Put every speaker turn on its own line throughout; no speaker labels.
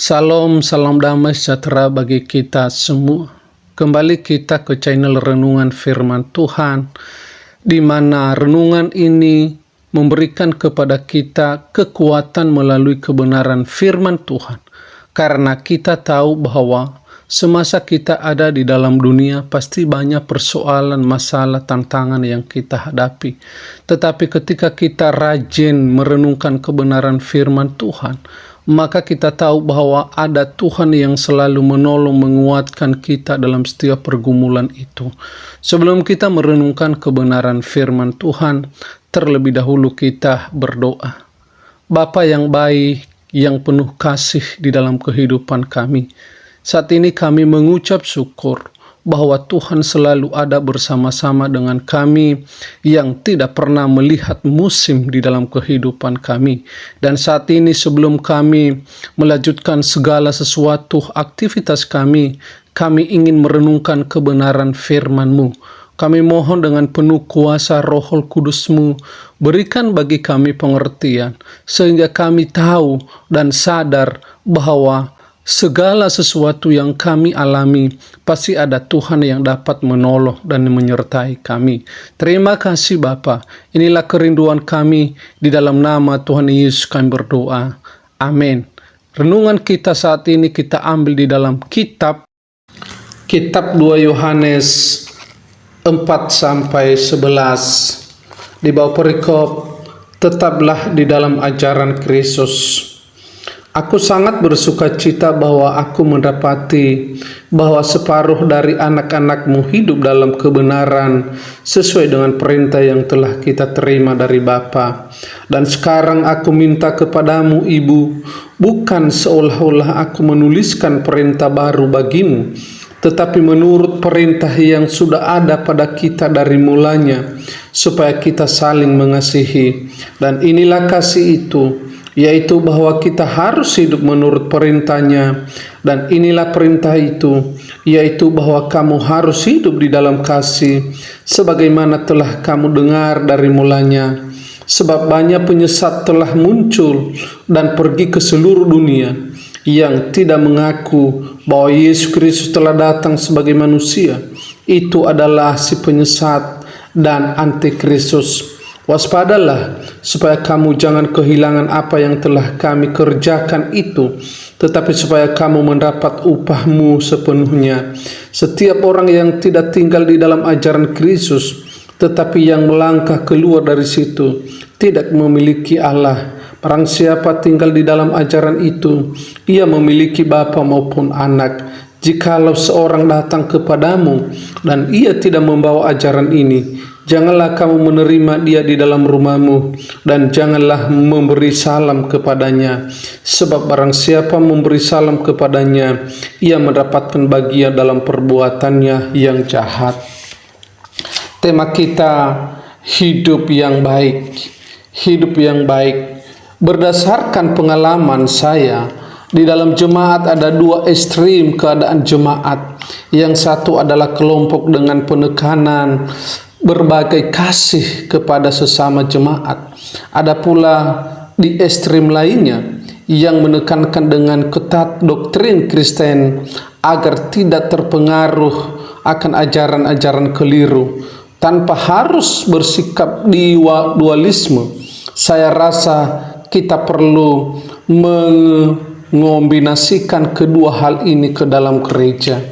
Salam, salam damai sejahtera bagi kita semua. Kembali kita ke channel Renungan Firman Tuhan, di mana renungan ini memberikan kepada kita kekuatan melalui kebenaran firman Tuhan. Karena kita tahu bahwa semasa kita ada di dalam dunia, pasti banyak persoalan, masalah, tantangan yang kita hadapi. Tetapi ketika kita rajin merenungkan kebenaran firman Tuhan, maka kita tahu bahwa ada Tuhan yang selalu menolong, menguatkan kita dalam setiap pergumulan itu. Sebelum kita merenungkan kebenaran firman Tuhan, terlebih dahulu kita berdoa. Bapa yang baik, yang penuh kasih di dalam kehidupan kami, saat ini kami mengucap syukur bahwa Tuhan selalu ada bersama-sama dengan kami yang tidak pernah melihat musim di dalam kehidupan kami. Dan saat ini sebelum kami melanjutkan segala sesuatu aktivitas kami ingin merenungkan kebenaran firman-Mu. Kami mohon dengan penuh kuasa Roh Kudus-Mu, berikan bagi kami pengertian, sehingga kami tahu dan sadar bahwa segala sesuatu yang kami alami, pasti ada Tuhan yang dapat menolong dan menyertai kami. Terima kasih Bapa. Inilah kerinduan kami, di dalam nama Tuhan Yesus kami berdoa. Amin. Renungan kita saat ini kita ambil di dalam kitab 2 Yohanes 4-11. Di bawah perikop, tetaplah di dalam ajaran Kristus. Aku sangat bersuka cita bahwa aku mendapati bahwa separuh dari anak-anakmu hidup dalam kebenaran sesuai dengan perintah yang telah kita terima dari Bapa. Dan sekarang aku minta kepadamu, Ibu, bukan seolah-olah aku menuliskan perintah baru bagimu, tetapi menurut perintah yang sudah ada pada kita dari mulanya, supaya kita saling mengasihi. Dan inilah kasih itu, yaitu bahwa kita harus hidup menurut perintahnya. Dan inilah perintah itu, yaitu bahwa kamu harus hidup di dalam kasih, sebagaimana telah kamu dengar dari mulanya. Sebab banyak penyesat telah muncul dan pergi ke seluruh dunia, yang tidak mengaku bahwa Yesus Kristus telah datang sebagai manusia. Itu adalah si penyesat dan antikristus. Waspadalah supaya kamu jangan kehilangan apa yang telah kami kerjakan itu, tetapi supaya kamu mendapat upahmu sepenuhnya. Setiap orang yang tidak tinggal di dalam ajaran Kristus, tetapi yang melangkah keluar dari situ, tidak memiliki Allah. Barang siapa tinggal di dalam ajaran itu, ia memiliki bapa maupun anak. Jikalau seorang datang kepadamu dan ia tidak membawa ajaran ini, janganlah kamu menerima dia di dalam rumahmu, dan janganlah memberi salam kepadanya. Sebab barang siapa memberi salam kepadanya, ia mendapatkan bagian dalam perbuatannya yang jahat. Tema kita, hidup yang baik. Hidup yang baik. Berdasarkan pengalaman saya, di dalam jemaat ada dua ekstrim keadaan jemaat. Yang satu adalah kelompok dengan penekanan berbagai kasih kepada sesama jemaat. Ada pula di ekstrim lainnya yang menekankan dengan ketat doktrin Kristen agar tidak terpengaruh akan ajaran-ajaran keliru tanpa harus bersikap dualisme. Saya rasa kita perlu mengombinasikan kedua hal ini ke dalam gereja.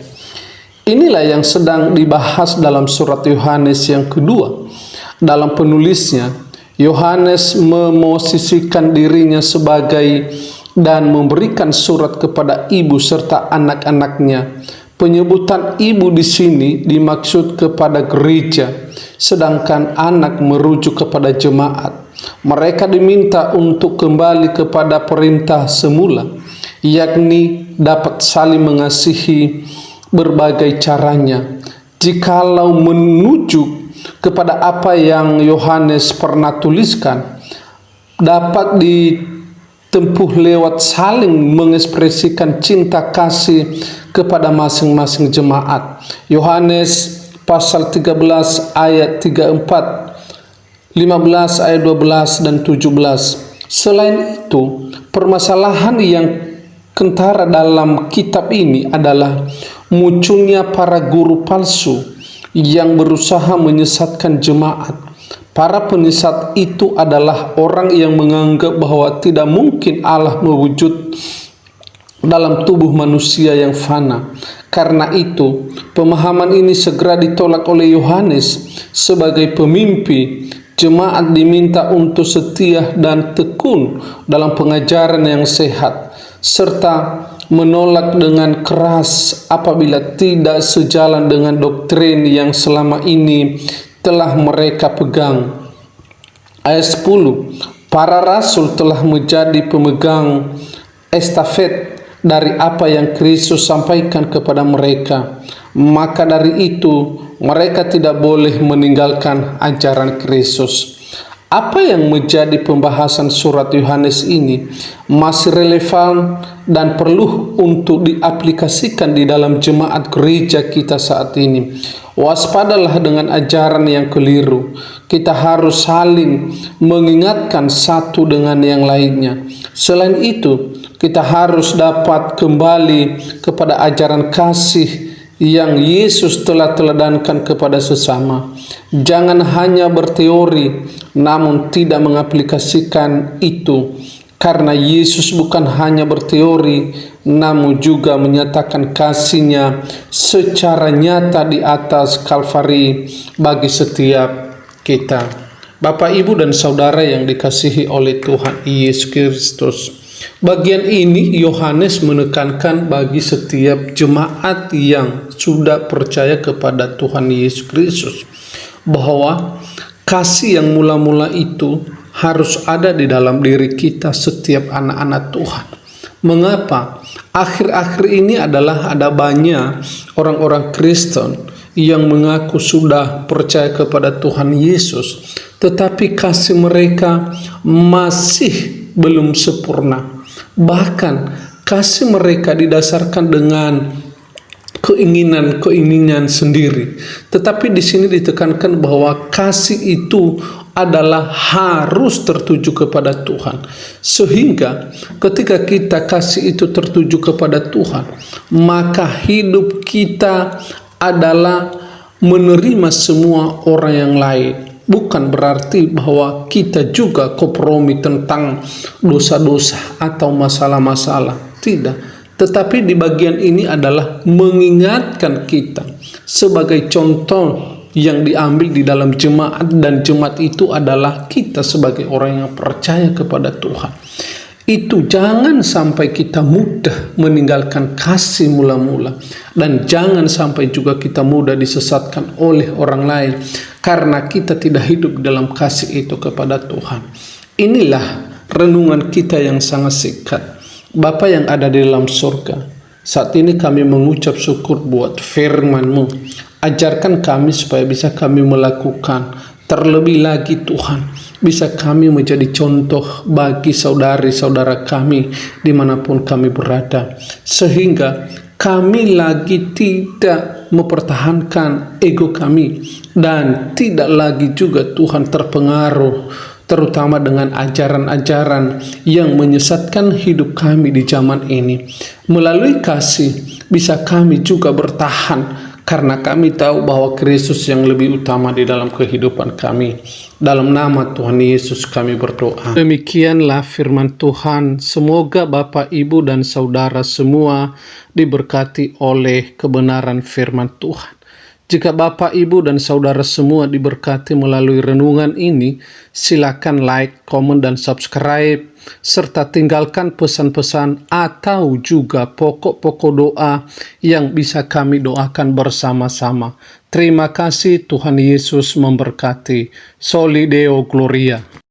Inilah yang sedang dibahas dalam surat Yohanes yang kedua. Dalam penulisnya, Yohanes memosisikan dirinya sebagai dan memberikan surat kepada ibu serta anak-anaknya. Penyebutan ibu di sini dimaksud kepada gereja, sedangkan anak merujuk kepada jemaat. Mereka diminta untuk kembali kepada perintah semula, yakni dapat saling mengasihi berbagai caranya. Jikalau menuju kepada apa yang Yohanes pernah tuliskan, dapat ditempuh lewat saling mengekspresikan cinta kasih kepada masing-masing jemaat. Yohanes pasal 13 ayat 34, 15 ayat 12 dan 17. Selain itu, permasalahan yang kentara dalam kitab ini adalah munculnya para guru palsu yang berusaha menyesatkan jemaat. Para penyesat itu adalah orang yang menganggap bahwa tidak mungkin Allah mewujud dalam tubuh manusia yang fana. Karena itu, pemahaman ini segera ditolak oleh Yohanes. Sebagai pemimpi, jemaat diminta untuk setia dan tekun dalam pengajaran yang sehat, serta menolak dengan keras apabila tidak sejalan dengan doktrin yang selama ini telah mereka pegang. Ayat 10, para rasul telah menjadi pemegang estafet dari apa yang Kristus sampaikan kepada mereka. Maka dari itu mereka tidak boleh meninggalkan ajaran Kristus. Apa yang menjadi pembahasan surat Yohanes ini masih relevan dan perlu untuk diaplikasikan di dalam jemaat gereja kita saat ini. Waspadalah dengan ajaran yang keliru. Kita harus saling mengingatkan satu dengan yang lainnya. Selain itu, kita harus dapat kembali kepada ajaran kasih yang Yesus telah teladankan kepada sesama. Jangan hanya berteori namun tidak mengaplikasikan itu, karena Yesus bukan hanya berteori namun juga menyatakan kasih-Nya secara nyata di atas Kalvari bagi setiap kita. Bapak, Ibu, dan Saudara yang dikasihi oleh Tuhan Yesus Kristus, bagian ini Yohanes menekankan bagi setiap jemaat yang sudah percaya kepada Tuhan Yesus Kristus bahwa kasih yang mula-mula itu harus ada di dalam diri kita setiap anak-anak Tuhan. Mengapa? Akhir-akhir ini adalah ada banyak orang-orang Kristen yang mengaku sudah percaya kepada Tuhan Yesus, tetapi kasih mereka masih belum sempurna. Bahkan kasih mereka didasarkan dengan keinginan sendiri. Tetapi di sini ditekankan bahwa kasih itu adalah harus tertuju kepada Tuhan. Sehingga ketika kita kasih itu tertuju kepada Tuhan, maka hidup kita adalah menerima semua orang yang lain. Bukan berarti bahwa kita juga kompromi tentang dosa-dosa atau masalah-masalah. Tidak. Tetapi di bagian ini adalah mengingatkan kita sebagai contoh yang diambil di dalam jemaat, dan jemaat itu adalah kita sebagai orang yang percaya kepada Tuhan. Itu jangan sampai kita mudah meninggalkan kasih mula-mula, dan jangan sampai juga kita mudah disesatkan oleh orang lain karena kita tidak hidup dalam kasih itu kepada Tuhan. Inilah renungan kita yang sangat singkat. Bapa yang ada di dalam surga, saat ini kami mengucap syukur buat firman-Mu. Ajarkan kami supaya bisa kami melakukan. Terlebih lagi Tuhan, bisa kami menjadi contoh bagi saudari-saudara kami dimanapun kami berada, sehingga kami lagi tidak mempertahankan ego kami, dan tidak lagi juga Tuhan terpengaruh terutama dengan ajaran-ajaran yang menyesatkan hidup kami di zaman ini. Melalui kasih bisa kami juga bertahan, karena kami tahu bahwa Kristus yang lebih utama di dalam kehidupan kami. Dalam nama Tuhan Yesus kami berdoa. Demikianlah firman Tuhan. Semoga Bapak, Ibu, dan Saudara semua diberkati oleh kebenaran firman Tuhan. Jika Bapak, Ibu, dan Saudara semua diberkati melalui renungan ini, silakan like, komen, dan subscribe, serta tinggalkan pesan-pesan atau juga pokok-pokok doa yang bisa kami doakan bersama-sama. Terima kasih, Tuhan Yesus memberkati. Soli Deo Gloria.